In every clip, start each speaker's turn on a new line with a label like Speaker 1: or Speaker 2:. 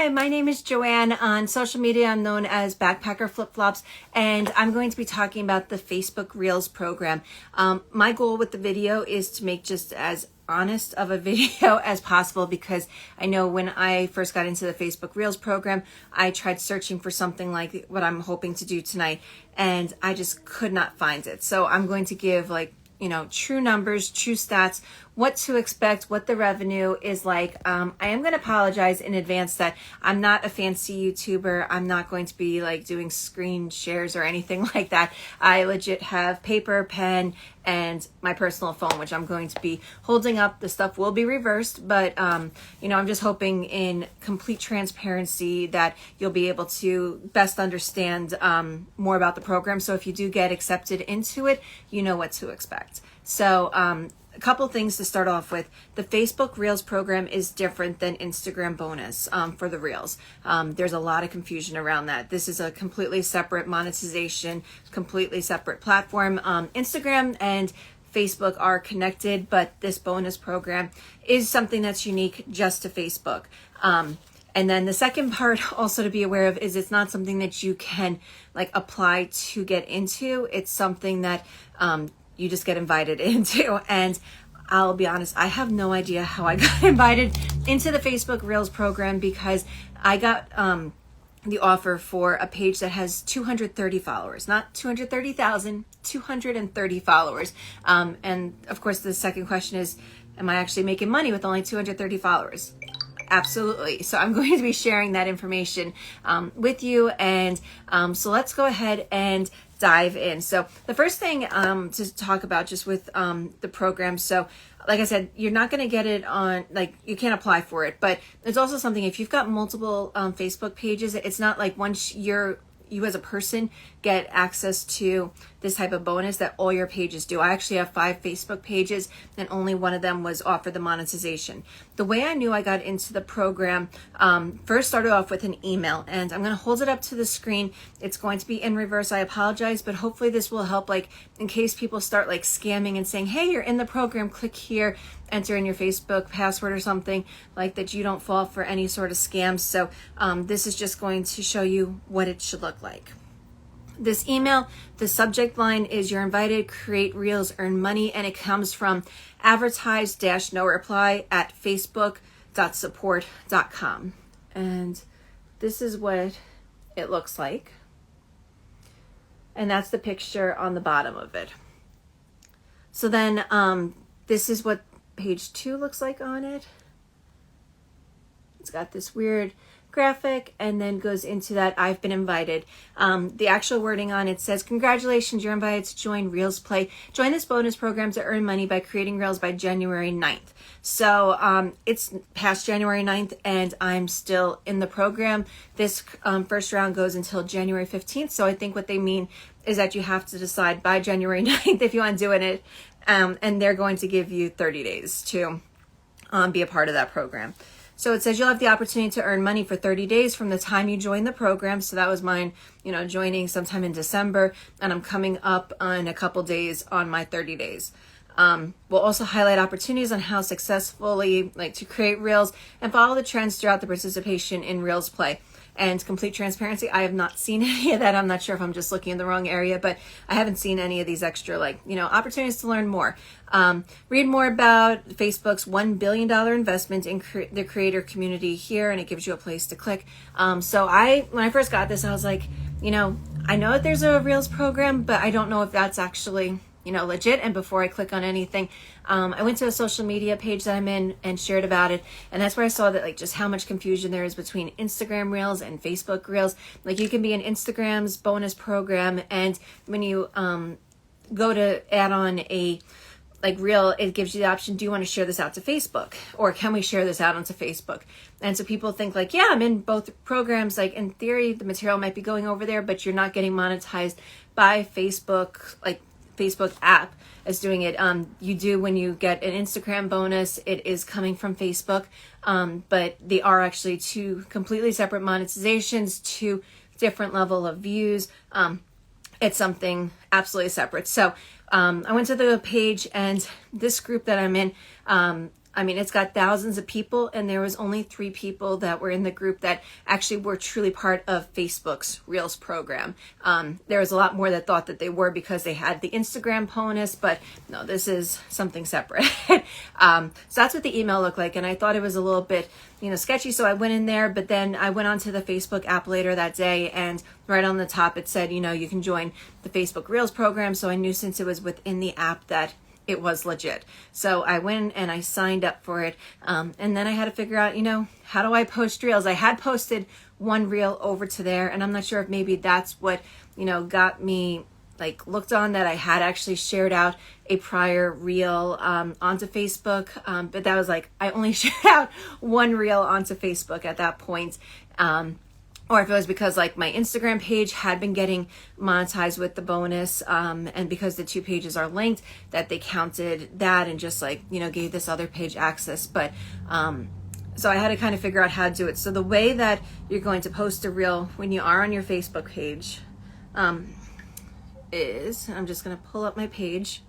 Speaker 1: Hi, my name is Joanne. On social media, I'm known as Backpacker Flip Flops, and I'm going to be talking about the Facebook Reels program. My goal with the video is to make just as honest of a video as possible, because I know when I first got into the Facebook Reels program, I tried searching for something like what I'm hoping to do tonight, and I just could not find it. So I'm going to give true numbers, true stats, what to expect, what the revenue is like. I am going to apologize in advance that I'm not a fancy YouTuber. I'm not going to be doing screen shares or anything like that. I legit have paper, pen, and my personal phone, which I'm going to be holding up. The stuff will be reversed, but I'm just hoping in complete transparency that you'll be able to best understand more about the program. So if you do get accepted into it, you know what to expect. So a couple things to start off with. The Facebook Reels program is different than Instagram bonus for the Reels. There's a lot of confusion around that. This is a completely separate monetization, completely separate platform. Instagram and Facebook are connected, but this bonus program is something that's unique just to Facebook. And then the second part also to be aware of is it's not something that you can apply to get into. It's something that you just get invited into. And I'll be honest, I have no idea how I got invited into the Facebook Reels program, because I got the offer for a page that has 230 followers, not 230,000, 230 followers. And of course, the second question is, am I actually making money with only 230 followers? Absolutely. So I'm going to be sharing that information with you. And so let's go ahead and dive in. So the first thing to talk about just with the program. So like I said, you're not going to get it on, you can't apply for it, but it's also something, if you've got multiple Facebook pages, it's not like once you as a person get access to this type of bonus that all your pages do. I actually have 5 Facebook pages and only one of them was offered the monetization. The way I knew I got into the program first started off with an email, and I'm going to hold it up to the screen. It's going to be in reverse. I apologize, but hopefully this will help, in case people start scamming and saying, hey, you're in the program, click here, enter in your Facebook password or something like that, you don't fall for any sort of scams. So this is just going to show you what it should look like. This email, the subject line is "You're invited, create Reels, earn money," and it comes from advertise-no reply at facebook.support.com. And this is what it looks like. And that's the picture on the bottom of it. So then this is what page 2 looks like on it. It's got this weird graphic and then goes into that I've been invited. The actual wording on it says, "Congratulations, you're invited to join Reels Play. Join this bonus program to earn money by creating Reels by January 9th. So it's past January 9th and I'm still in the program. This first round goes until January 15th. So I think what they mean is that you have to decide by January 9th if you want to do it. And they're going to give you 30 days to be a part of that program. So it says you'll have the opportunity to earn money for 30 days from the time you join the program. So that was mine, joining sometime in December, and I'm coming up in a couple days on my 30 days. We'll also highlight opportunities on how successfully to create Reels and follow the trends throughout the participation in Reels Play. And complete transparency, I have not seen any of that. I'm not sure if I'm just looking in the wrong area, but I haven't seen any of these extra, opportunities to learn more. Read more about Facebook's $1 billion investment in the creator community here, and it gives you a place to click. So when I first got this, I was like, I know that there's a Reels program, but I don't know if that's actually legit. And before I click on anything, I went to a social media page that I'm in and shared about it. And that's where I saw that just how much confusion there is between Instagram Reels and Facebook Reels. You can be in Instagram's bonus program, and when you go to add on a Reel, it gives you the option, do you want to share this out to Facebook? Or can we share this out onto Facebook? And so people think yeah, I'm in both programs. In theory, the material might be going over there, but you're not getting monetized by Facebook, Facebook app is doing it. You do when you get an Instagram bonus, it is coming from Facebook, but they are actually 2 completely separate monetizations, 2 different level of views. It's something absolutely separate. So I went to the page, and this group that I'm in, I mean, it's got thousands of people, and there was only 3 people that were in the group that actually were truly part of Facebook's Reels program. There was a lot more that thought that they were because they had the Instagram bonus, but no, this is something separate. So that's what the email looked like, and I thought it was a little bit, sketchy, so I went in there, but then I went onto the Facebook app later that day, and right on the top it said, you can join the Facebook Reels program, so I knew since it was within the app that it was legit. So I went and I signed up for it. And then I had to figure out, how do I post reels? I had posted one reel over to there, and I'm not sure if maybe that's what, got me looked on, that I had actually shared out a prior reel onto Facebook. But that was I only shared out one reel onto Facebook at that point. Or if it was because my Instagram page had been getting monetized with the bonus, and because the 2 pages are linked, that they counted that and just gave this other page access. But so I had to kind of figure out how to do it. So the way that you're going to post a reel when you are on your Facebook page is, I'm just going to pull up my page.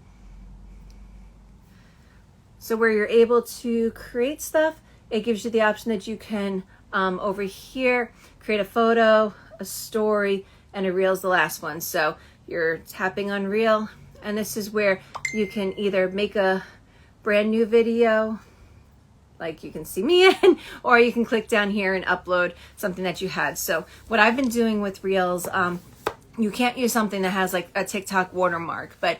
Speaker 1: So where you're able to create stuff, it gives you the option that you can over here create a photo, a story, and a reel is the last one. So you're tapping on reel, and this is where you can either make a brand new video like you can see me in, or you can click down here and upload something that you had. So what I've been doing with reels, you can't use something that has a TikTok watermark, but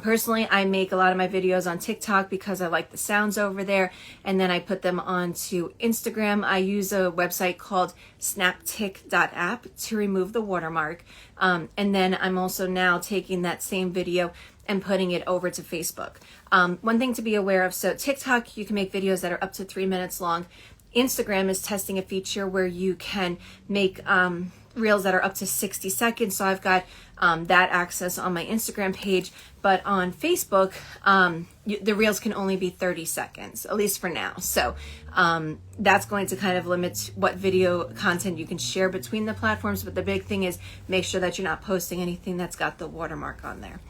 Speaker 1: personally I make a lot of my videos on TikTok because I like the sounds over there, and then I put them onto Instagram. I use a website called snaptic.app to remove the watermark, and then I'm also now taking that same video and putting it over to Facebook. One thing to be aware of, so TikTok, you can make videos that are up to 3 minutes long. Instagram is testing a feature where you can make reels that are up to 60 seconds. So I've got that access on my Instagram page, but on Facebook, the reels can only be 30 seconds, at least for now. So that's going to kind of limit what video content you can share between the platforms. But the big thing is make sure that you're not posting anything that's got the watermark on there.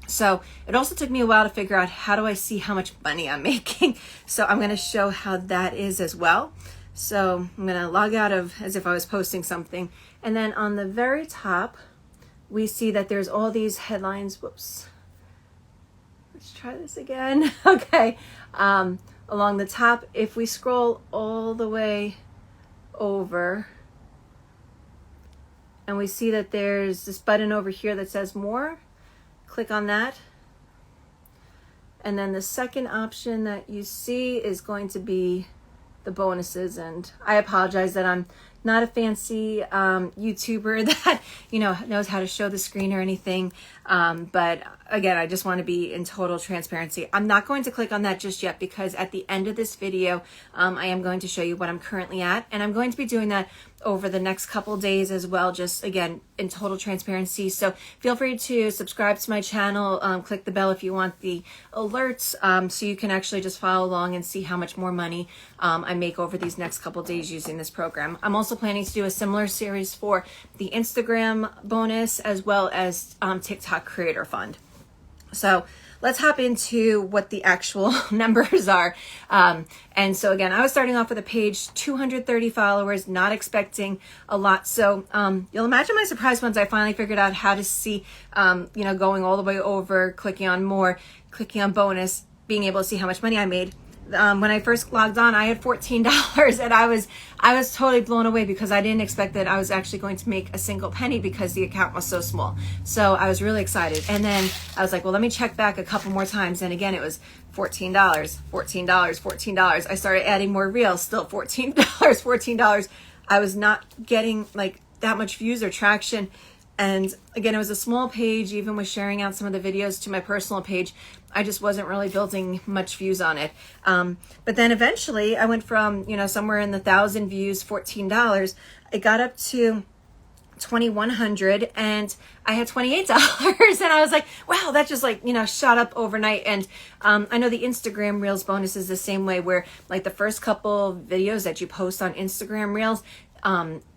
Speaker 1: So it also took me a while to figure out, how do I see how much money I'm making? So I'm going to show how that is as well. So I'm going to log out of as if I was posting something. And then on the very top, we see that there's all these headlines. Whoops. Let's try this again. Okay. Along the top, if we scroll all the way over, and we see that there's this button over here that says more. Click on that. And then the second option that you see is going to be the bonuses. And I apologize that I'm not a fancy YouTuber that knows how to show the screen or anything, but again, I just want to be in total transparency. I'm not going to click on that just yet, because at the end of this video I am going to show you what I'm currently at, and I'm going to be doing that over the next couple days as well, just again in total transparency. So feel free to subscribe to my channel, click the bell if you want the alerts, so you can actually just follow along and see how much more money I make over these next couple days using this program. I'm also planning to do a similar series for the Instagram bonus as well as TikTok Creator Fund. So let's hop into what the actual numbers are. And so again, I was starting off with a page, 230 followers, not expecting a lot. So you'll imagine my surprise once I finally figured out how to see, going all the way over, clicking on more, clicking on bonus, being able to see how much money I made. When I first logged on, I had $14, and I was totally blown away because I didn't expect that I was actually going to make a single penny because the account was so small. So I was really excited. And then I was like, well, let me check back a couple more times. And again, it was $14, $14, $14. I started adding more reels, still $14, $14. I was not getting that much views or traction. And again, it was a small page. Even with sharing out some of the videos to my personal page, I just wasn't really building much views on it. But then eventually I went from, somewhere in the 1,000 views, $14. It got up to 2,100, and I had $28. And I was like, wow, that just shot up overnight. And I know the Instagram Reels bonus is the same way, where the first couple videos that you post on Instagram Reels,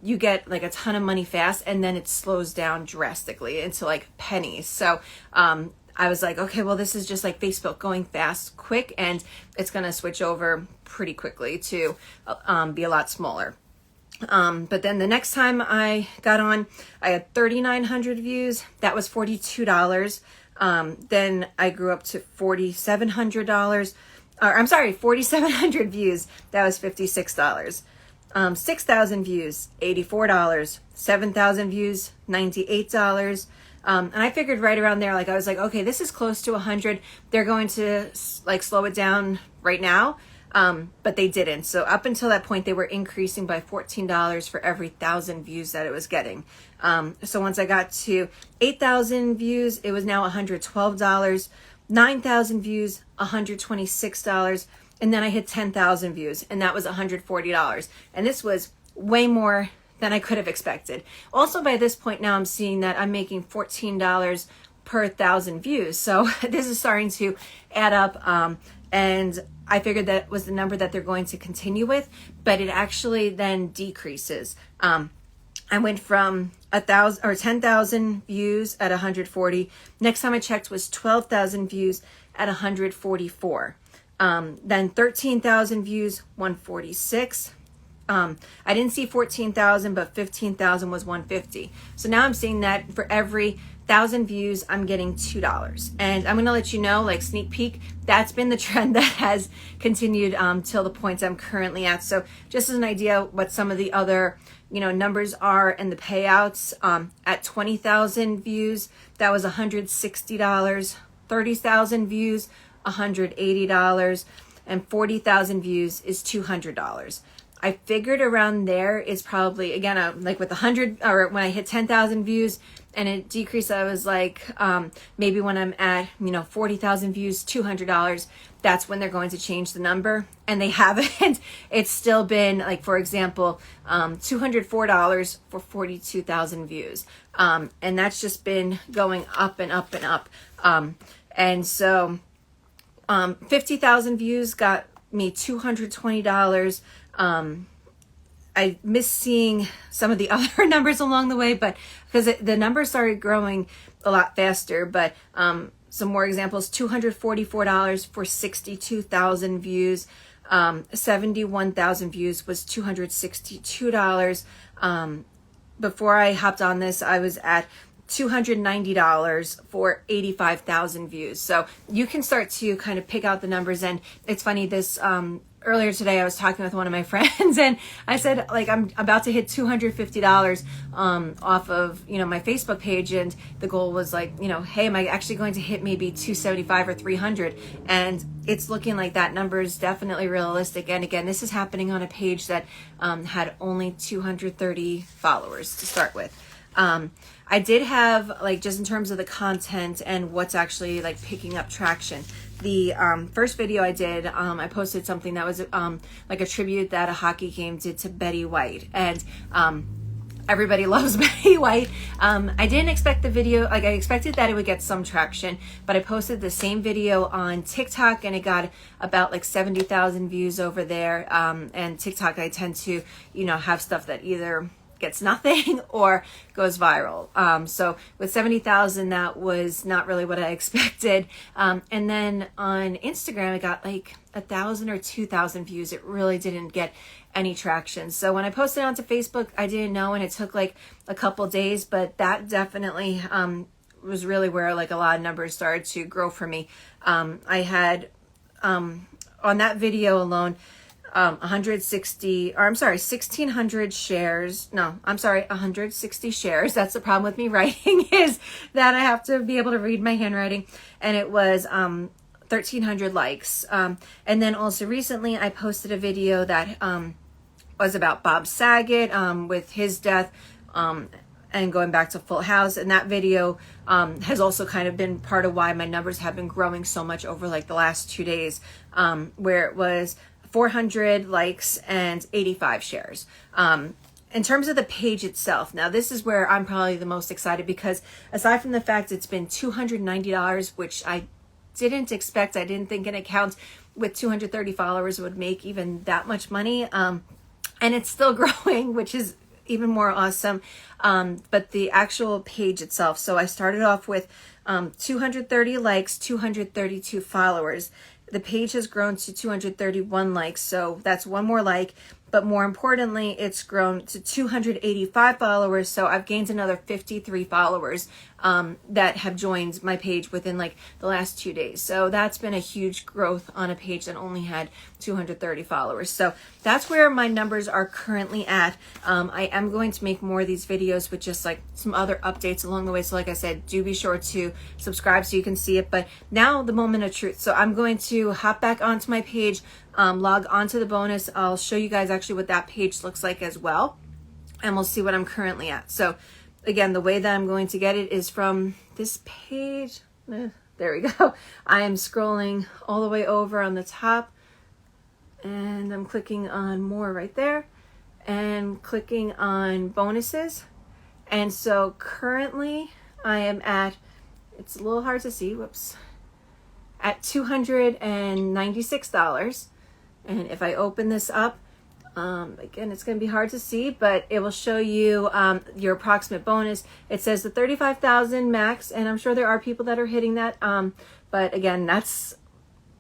Speaker 1: you get a ton of money fast, and then it slows down drastically into pennies. So I was like, okay, well, this is just like Facebook going fast, quick, and it's going to switch over pretty quickly to be a lot smaller. But then the next time I got on, I had 3,900 views. That was $42. Then I grew up to $4,700. I'm sorry, 4,700 views. That was $56. 6,000 views, $84. 7,000 views, $98. And I figured right around there, like I was like, okay, this is close to 100. They're going to like slow it down right now. But they didn't. So up until that point, they were increasing by $14 for every 1,000 views that it was getting. So once I got to 8,000 views, it was now $112. 9,000 views, $126. And then I hit 10,000 views, and that was $140. And this was way more than I could have expected. Also, by this point now, I'm seeing that I'm making $14 per 1,000 views. So this is starting to add up. And I figured that was the number that they're going to continue with, but it actually then decreases. I went from 1,000 or 10,000 views at 140. Next time I checked was 12,000 views at 144. Then 13,000 views, 146. I didn't see 14,000, but 15,000 was 150. So now I'm seeing that for every 1,000 views, I'm getting $2. And I'm going to let you know, like sneak peek, that's been the trend that has continued till the points I'm currently at. So just as an idea what some of the other, numbers are and the payouts, at 20,000 views, that was $160. 30,000 views, $180, and 40,000 views is $200. I figured around there is probably, again, like with 100, or when I hit 10,000 views and it decreased, I was like, maybe when I'm at, 40,000 views, $200, that's when they're going to change the number. And they haven't. It's still been like, for example, $204 for 42,000 views. And that's just been going up and up and up. And so 50,000 views got me $220. I miss seeing some of the other numbers along the way, but because the numbers started growing a lot faster. But some more examples: $244 for 62,000 views. 71,000 views was $262. Before I hopped on this, I was at $290 for 85,000 views. So you can start to kind of pick out the numbers. And it's funny, this earlier today I was talking with one of my friends, and I said, like, I'm about to hit $250 off of my Facebook page, and the goal was like, hey, am I actually going to hit maybe 275 or 300? And it's looking like that number is definitely realistic. And again, this is happening on a page that had only 230 followers to start with. I did have, like, just in terms of the content and what's actually like picking up traction. The first video I did, I posted something that was like a tribute that a hockey game did to Betty White, and everybody loves Betty White. I didn't expect the video, like I expected that it would get some traction, but I posted the same video on TikTok and it got about like 70,000 views over there. And TikTok, I tend to, have stuff that either gets nothing or goes viral. So with 70,000, that was not really what I expected. And then on Instagram, it got like 1,000 or 2,000 views. It really didn't get any traction. So when I posted it onto Facebook, I didn't know, and it took like a couple days, but that definitely was really where like a lot of numbers started to grow for me. I had on that video alone, 1,600 shares. No, I'm sorry, 160 shares. That's the problem with me writing, is that I have to be able to read my handwriting. And it was 1,300 likes. And then also recently I posted a video that was about Bob Saget with his death and going back to Full House. And that video has also kind of been part of why my numbers have been growing so much over like the last 2 days, where it was 400 likes and 85 shares. In terms of the page itself, now this is where I'm probably the most excited, because aside from the fact it's been $290, which I didn't expect, I didn't think an account with 230 followers would make even that much money. And it's still growing, which is even more awesome. But the actual page itself. So I started off with 230 likes, 232 followers. The page has grown to 231 likes, so that's one more like. But more importantly, it's grown to 285 followers, so I've gained another 53 followers that have joined my page within like the last 2 days. So that's been a huge growth on a page that only had 230 followers. So that's where my numbers are currently at. I am going to make more of these videos with just like some other updates along the way. So like I said, do be sure to subscribe so you can see it. But now the moment of truth. So I'm going to hop back onto my page, log onto the bonus. I'll show you guys actually what that page looks like as well, and we'll see what I'm currently at. So again, the way that I'm going to get it is from this page. There we go. I am scrolling all the way over on the top, and I'm clicking on more right there and clicking on bonuses. And so currently I am at, it's a little hard to see, whoops, at $296. And if I open this up, again, it's going to be hard to see, but it will show you your approximate bonus. It says the 35,000 max, and I'm sure there are people that are hitting that. But again, that's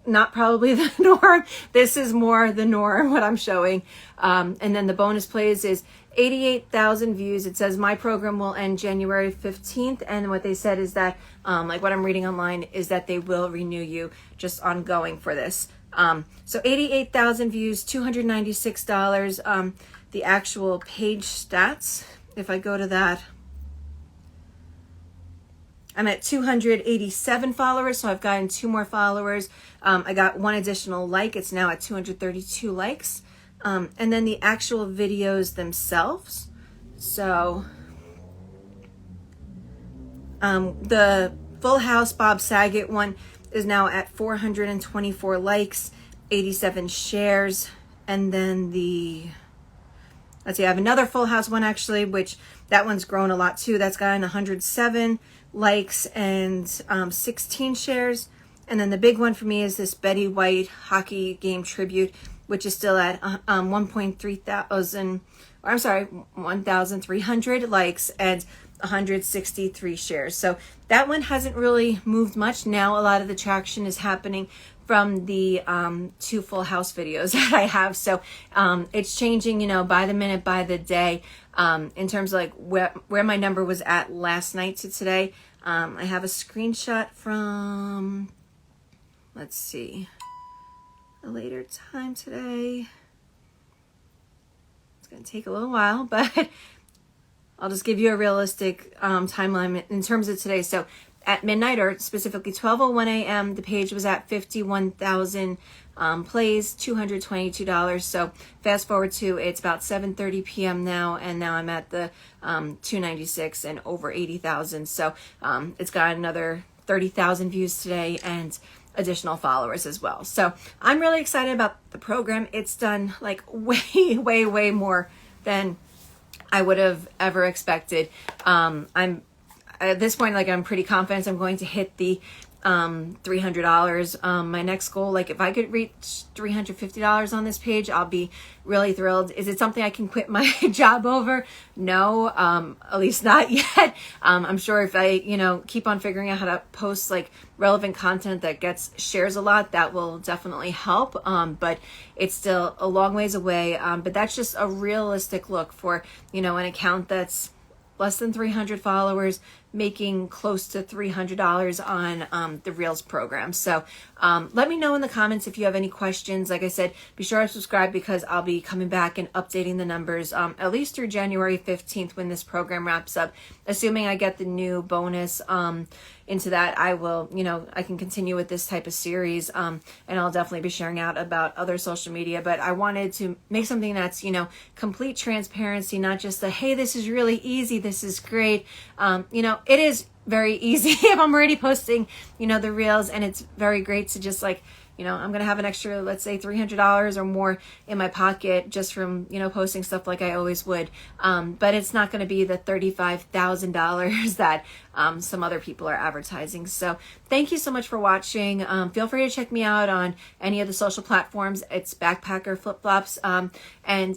Speaker 1: not probably the norm. This is more the norm, what I'm showing. And then the bonus plays is 88,000 views. It says my program will end January 15th. And what they said is that, like what I'm reading online, is that they will renew you just ongoing for this. So 88,000 views, $296. The actual page stats, if I go to that, I'm at 287 followers, so I've gotten 2 more followers. I got 1 additional like. It's now at 232 likes. And then the actual videos themselves. So the Full House Bob Saget one is now at 424 likes, 87 shares. And then let's see, I have another Full House one actually, which that one's grown a lot too. That's gotten 107 likes and 16 shares. And then the big one for me is this Betty White hockey game tribute, which is still at 1,300 likes and 163 shares. So that one hasn't really moved much. Now a lot of the traction is happening from the 2 Full House videos that I have. So it's changing, you know, by the minute, by the day, in terms of like where my number was at last night to today. I have a screenshot from, let's see, a later time today. It's going to take a little while, but I'll just give you a realistic timeline in terms of today. So at midnight, or specifically 12:01 a.m., the page was at 51,000 plays, $222. So fast forward to, it's about 7:30 p.m. now, and now I'm at the 296 and over 80,000. So it's got another 30,000 views today and additional followers as well. So I'm really excited about the program. It's done like way more than I would have ever expected. I'm at this point, like, I'm pretty confident I'm going to hit the $300. My next goal, like if I could reach $350 on this page, I'll be really thrilled. Is it something I can quit my job over? No, at least not yet. I'm sure if I, you know, keep on figuring out how to post like relevant content that gets shares a lot, that will definitely help. But it's still a long ways away. But that's just a realistic look for, you know, an account that's less than 300 followers, making close to $300 on the Reels program. So let me know in the comments if you have any questions. Like I said, be sure to subscribe because I'll be coming back and updating the numbers at least through January 15th when this program wraps up. Assuming I get the new bonus into that, I will, you know, I can continue with this type of series, and I'll definitely be sharing out about other social media. But I wanted to make something that's, you know, complete transparency, not just the, hey, this is really easy, this is great. You know, it is very easy if I'm already posting, you know, the Reels, and it's very great to just like you know, I'm going to have an extra, let's say $300 or more in my pocket just from, you know, posting stuff like I always would. But it's not going to be the $35,000 that some other people are advertising. So thank you so much for watching. Feel free to check me out on any of the social platforms. It's Backpacker Flip Flops. And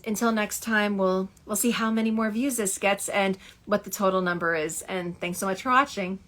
Speaker 1: until next time, we'll see how many more views this gets and what the total number is. And thanks so much for watching.